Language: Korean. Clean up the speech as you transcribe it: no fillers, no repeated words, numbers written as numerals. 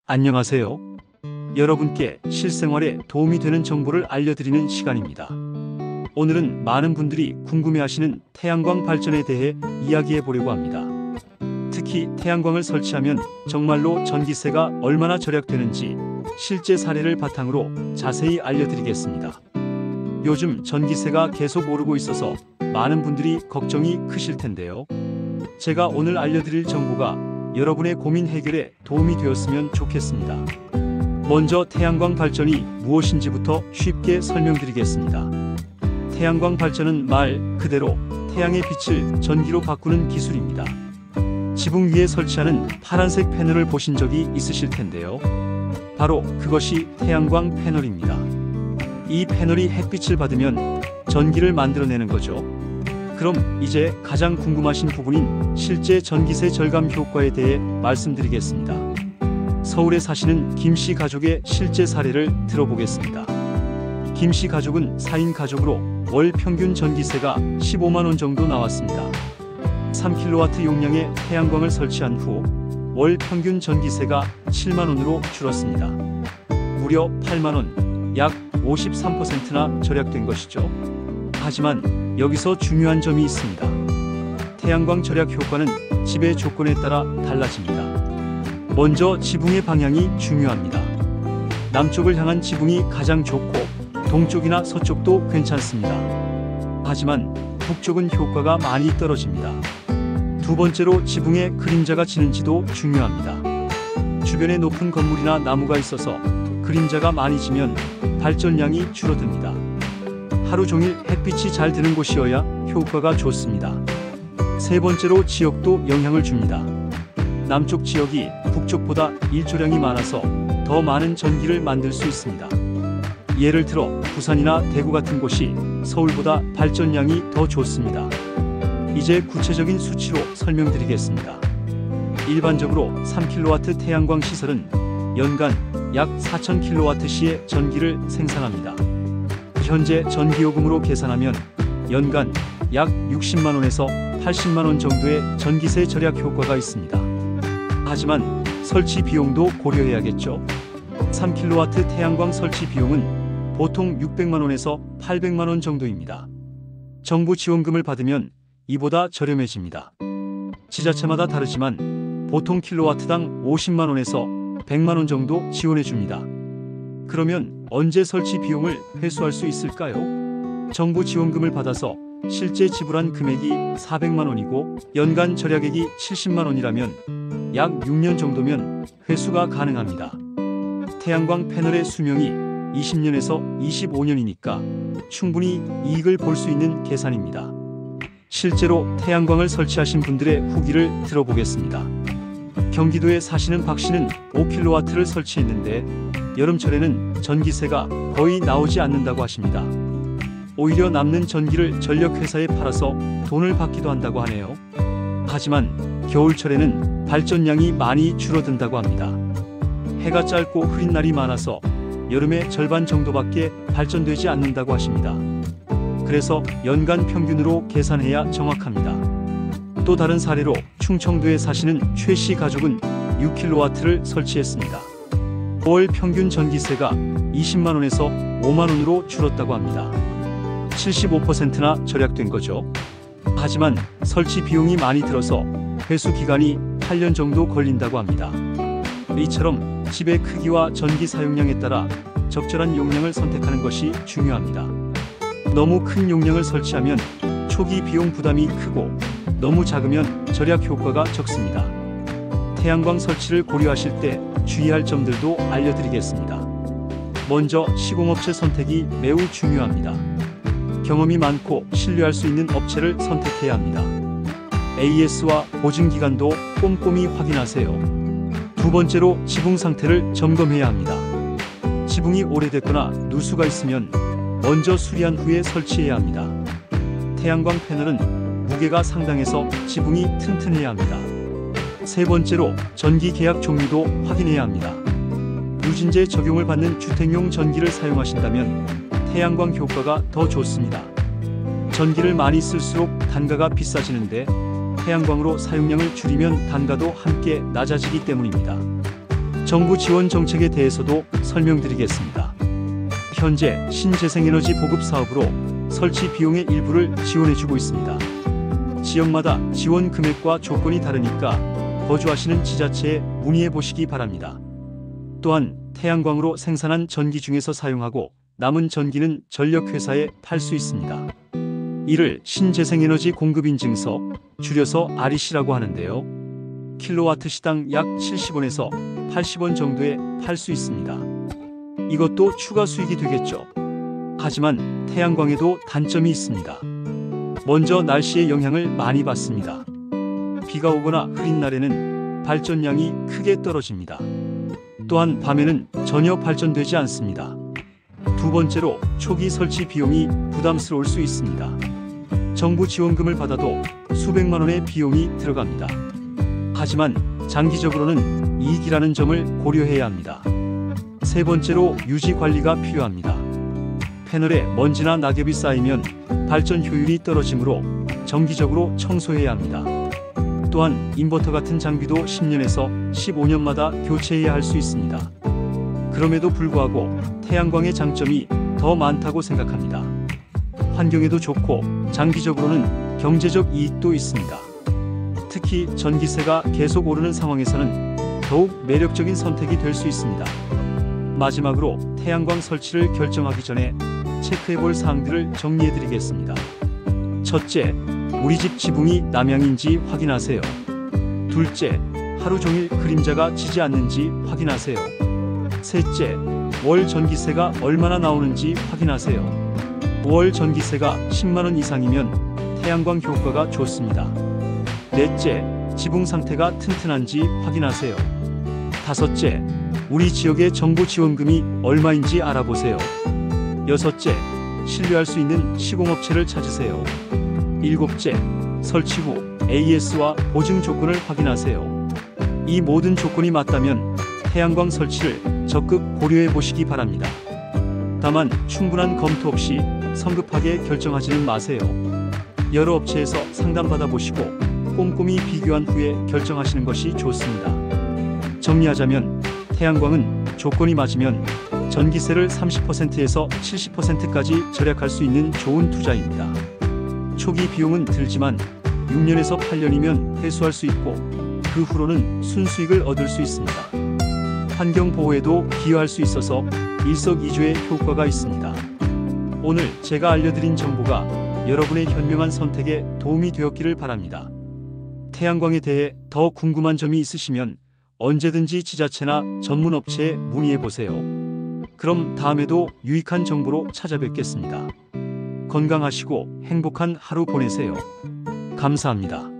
안녕하세요. 여러분께 실생활에 도움이 되는 정보를 알려드리는 시간입니다. 오늘은 많은 분들이 궁금해하시는 태양광 발전에 대해 이야기해 보려고 합니다. 특히 태양광을 설치하면 정말로 전기세가 얼마나 절약되는지 실제 사례를 바탕으로 자세히 알려드리겠습니다. 요즘 전기세가 계속 오르고 있어서 많은 분들이 걱정이 크실 텐데요. 제가 오늘 알려드릴 정보가 여러분의 고민 해결에 도움이 되었으면 좋겠습니다. 먼저 태양광 발전이 무엇인지부터 쉽게 설명드리겠습니다. 태양광 발전은 말 그대로 태양의 빛을 전기로 바꾸는 기술입니다. 지붕 위에 설치하는 파란색 패널을 보신 적이 있으실 텐데요. 바로 그것이 태양광 패널입니다. 이 패널이 햇빛을 받으면 전기를 만들어내는 거죠. 그럼 이제 가장 궁금하신 부분인 실제 전기세 절감 효과에 대해 말씀드리겠습니다. 서울에 사시는 김씨 가족의 실제 사례를 들어보겠습니다. 김씨 가족은 4인 가족으로 월 평균 전기세가 15만원 정도 나왔습니다. 3kW 용량의 태양광을 설치한 후 월 평균 전기세가 7만원으로 줄었습니다. 무려 8만원, 약 53%나 절약된 것이죠. 하지만 여기서 중요한 점이 있습니다. 태양광 절약 효과는 지배 조건에 따라 달라집니다. 먼저 지붕의 방향이 중요합니다. 남쪽을 향한 지붕이 가장 좋고 동쪽이나 서쪽도 괜찮습니다. 하지만 북쪽은 효과가 많이 떨어집니다. 두 번째로 지붕에 그림자가 지는지도 중요합니다. 주변에 높은 건물이나 나무가 있어서 그림자가 많이 지면 발전량이 줄어듭니다. 하루 종일 햇빛이 잘 드는 곳이어야 효과가 좋습니다. 세 번째로 지역도 영향을 줍니다. 남쪽 지역이 북쪽보다 일조량이 많아서 더 많은 전기를 만들 수 있습니다. 예를 들어 부산이나 대구 같은 곳이 서울보다 발전량이 더 좋습니다. 이제 구체적인 수치로 설명드리겠습니다. 일반적으로 3kW 태양광 시설은 연간 약 4000kWh의 전기를 생산합니다. 현재 전기요금으로 계산하면 연간 약 60만원에서 80만원 정도의 전기세 절약 효과가 있습니다. 하지만 설치 비용도 고려해야겠죠. 3kW 태양광 설치 비용은 보통 600만원에서 800만원 정도입니다. 정부 지원금을 받으면 이보다 저렴해집니다. 지자체마다 다르지만 보통 킬로와트당 50만원에서 100만원 정도 지원해줍니다. 그러면 언제 설치 비용을 회수할 수 있을까요? 정부 지원금을 받아서 실제 지불한 금액이 400만원이고 연간 절약액이 70만원이라면 약 6년 정도면 회수가 가능합니다. 태양광 패널의 수명이 20년에서 25년이니까 충분히 이익을 볼 수 있는 계산입니다. 실제로 태양광을 설치하신 분들의 후기를 들어보겠습니다. 경기도에 사시는 박 씨는 5kW를 설치했는데 여름철에는 전기세가 거의 나오지 않는다고 하십니다. 오히려 남는 전기를 전력회사에 팔아서 돈을 받기도 한다고 하네요. 하지만 겨울철에는 발전량이 많이 줄어든다고 합니다. 해가 짧고 흐린 날이 많아서 여름의 절반 정도밖에 발전되지 않는다고 하십니다. 그래서 연간 평균으로 계산해야 정확합니다. 또 다른 사례로 충청도에 사시는 최 씨 가족은 6kW를 설치했습니다. 월 평균 전기세가 20만원에서 5만원으로 줄었다고 합니다. 75%나 절약된 거죠. 하지만 설치 비용이 많이 들어서 회수 기간이 8년 정도 걸린다고 합니다. 이처럼 집의 크기와 전기 사용량에 따라 적절한 용량을 선택하는 것이 중요합니다. 너무 큰 용량을 설치하면 초기 비용 부담이 크고 너무 작으면 절약 효과가 적습니다. 태양광 설치를 고려하실 때 주의할 점들도 알려드리겠습니다. 먼저 시공업체 선택이 매우 중요합니다. 경험이 많고 신뢰할 수 있는 업체를 선택해야 합니다. AS와 보증기간도 꼼꼼히 확인하세요. 두 번째로 지붕 상태를 점검해야 합니다. 지붕이 오래됐거나 누수가 있으면 먼저 수리한 후에 설치해야 합니다. 태양광 패널은 무게가 상당해서 지붕이 튼튼해야 합니다. 세 번째로 전기 계약 종류도 확인해야 합니다. 누진제 적용을 받는 주택용 전기를 사용하신다면 태양광 효과가 더 좋습니다. 전기를 많이 쓸수록 단가가 비싸지는데 태양광으로 사용량을 줄이면 단가도 함께 낮아지기 때문입니다. 정부 지원 정책에 대해서도 설명드리겠습니다. 현재 신재생에너지 보급 사업으로 설치 비용의 일부를 지원해주고 있습니다. 지역마다 지원 금액과 조건이 다르니까 거주하시는 지자체에 문의해 보시기 바랍니다. 또한 태양광으로 생산한 전기 중에서 사용하고 남은 전기는 전력회사에 팔 수 있습니다. 이를 신재생에너지 공급인증서, 줄여서 REC라고 하는데요. 킬로와트 시당 약 70원에서 80원 정도에 팔 수 있습니다. 이것도 추가 수익이 되겠죠. 하지만 태양광에도 단점이 있습니다. 먼저 날씨의 영향을 많이 받습니다. 비가 오거나 흐린 날에는 발전량이 크게 떨어집니다. 또한 밤에는 전혀 발전되지 않습니다. 두 번째로 초기 설치 비용이 부담스러울 수 있습니다. 정부 지원금을 받아도 수백만 원의 비용이 들어갑니다. 하지만 장기적으로는 이익이라는 점을 고려해야 합니다. 세 번째로 유지 관리가 필요합니다. 패널에 먼지나 낙엽이 쌓이면 발전 효율이 떨어지므로 정기적으로 청소해야 합니다. 또한 인버터 같은 장비도 10년에서 15년마다 교체해야 할 수 있습니다. 그럼에도 불구하고 태양광의 장점이 더 많다고 생각합니다. 환경에도 좋고 장기적으로는 경제적 이익도 있습니다. 특히 전기세가 계속 오르는 상황에서는 더욱 매력적인 선택이 될 수 있습니다. 마지막으로 태양광 설치를 결정하기 전에 체크해볼 사항들을 정리해드리겠습니다. 첫째, 우리 집 지붕이 남향인지 확인하세요. 둘째, 하루 종일 그림자가 지지 않는지 확인하세요. 셋째, 월 전기세가 얼마나 나오는지 확인하세요. 월 전기세가 10만원 이상이면 태양광 효과가 좋습니다. 넷째, 지붕 상태가 튼튼한지 확인하세요. 다섯째, 우리 지역의 정부 지원금이 얼마인지 알아보세요. 여섯째, 신뢰할 수 있는 시공업체를 찾으세요. 일곱째, 설치 후 AS와 보증 조건을 확인하세요. 이 모든 조건이 맞다면 태양광 설치를 적극 고려해 보시기 바랍니다. 다만 충분한 검토 없이 성급하게 결정하지는 마세요. 여러 업체에서 상담받아 보시고 꼼꼼히 비교한 후에 결정하시는 것이 좋습니다. 정리하자면 태양광은 조건이 맞으면 전기세를 30%에서 70%까지 절약할 수 있는 좋은 투자입니다. 초기 비용은 들지만 6년에서 8년이면 회수할 수 있고 그 후로는 순수익을 얻을 수 있습니다. 환경 보호에도 기여할 수 있어서 일석이조의 효과가 있습니다. 오늘 제가 알려드린 정보가 여러분의 현명한 선택에 도움이 되었기를 바랍니다. 태양광에 대해 더 궁금한 점이 있으시면 언제든지 지자체나 전문 업체에 문의해 보세요. 그럼 다음에도 유익한 정보로 찾아뵙겠습니다. 건강하시고 행복한 하루 보내세요. 감사합니다.